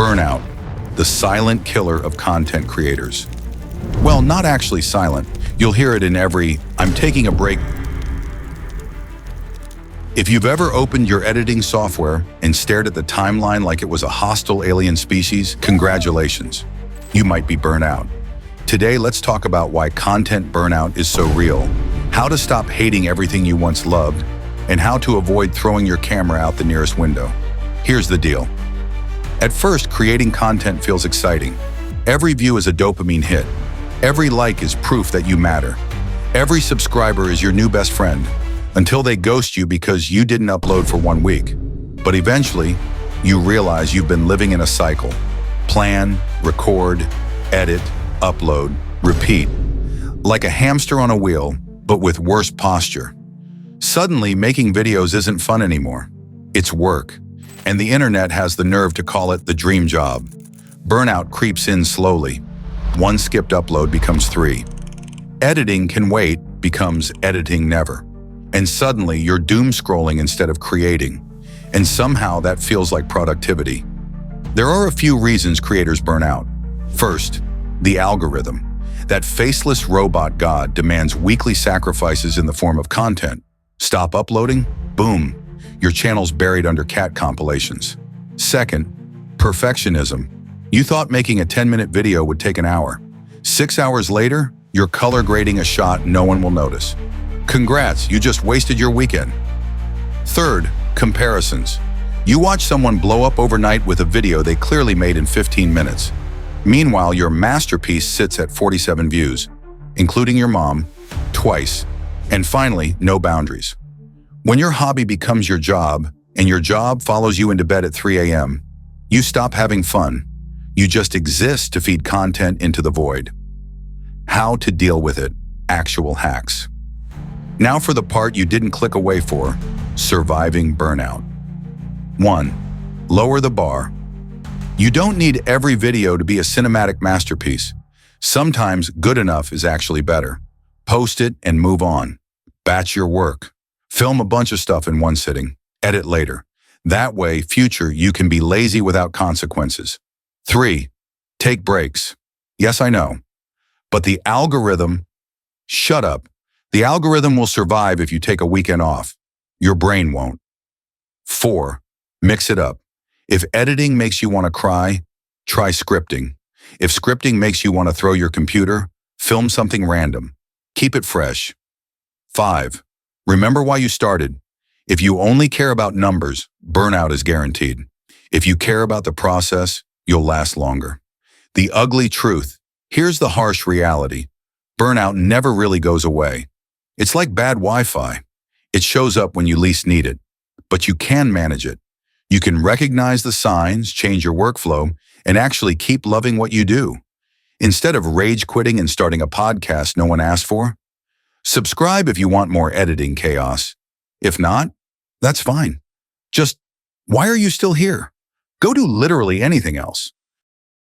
Burnout, the silent killer of content creators. Well, not actually silent. You'll hear it in every "I'm taking a break." If you've ever opened your editing software and stared at the timeline like it was a hostile alien species, congratulations. You might be burnt out. Today, let's talk about why content burnout is so real, how to stop hating everything you once loved, and how to avoid throwing your camera out the nearest window. Here's the deal. At first, creating content feels exciting. Every view is a dopamine hit. Every like is proof that you matter. Every subscriber is your new best friend, until they ghost you because you didn't upload for 1 week. But eventually, you realize you've been living in a cycle. Plan, record, edit, upload, repeat. Like a hamster on a wheel, but with worse posture. Suddenly, making videos isn't fun anymore. It's work. And the internet has the nerve to call it the dream job. Burnout creeps in slowly. One skipped upload becomes 3. Editing can wait becomes editing never. And suddenly you're doom scrolling instead of creating. And somehow that feels like productivity. There are a few reasons creators burn out. First, the algorithm. That faceless robot god demands weekly sacrifices in the form of content. Stop uploading? Boom. Your channel's buried under cat compilations. Second, perfectionism. You thought making a 10-minute video would take an hour. 6 hours later, you're color grading a shot no one will notice. Congrats, you just wasted your weekend. Third, comparisons. You watch someone blow up overnight with a video they clearly made in 15 minutes. Meanwhile, your masterpiece sits at 47 views, including your mom, twice. And finally, no boundaries. When your hobby becomes your job, and your job follows you into bed at 3 a.m., you stop having fun. You just exist to feed content into the void. How to deal with it. Actual hacks. Now for the part you didn't click away for, surviving burnout. 1. Lower the bar. You don't need every video to be a cinematic masterpiece. Sometimes good enough is actually better. Post it and move on. Batch your work. Film a bunch of stuff in one sitting. Edit later. That way, future, you can be lazy without consequences. 3. Take breaks. Yes, I know. But the algorithm, shut up. The algorithm will survive if you take a weekend off. Your brain won't. 4. Mix it up. If editing makes you want to cry, try scripting. If scripting makes you want to throw your computer, film something random. Keep it fresh. 5. Remember why you started. If you only care about numbers, burnout is guaranteed. If you care about the process, you'll last longer. The ugly truth. Here's the harsh reality. Burnout never really goes away. It's like bad Wi-Fi. It shows up when you least need it. But you can manage it. You can recognize the signs, change your workflow, and actually keep loving what you do. Instead of rage quitting and starting a podcast no one asked for, subscribe if you want more editing chaos. If not, that's fine. Just, why are you still here? Go do literally anything else.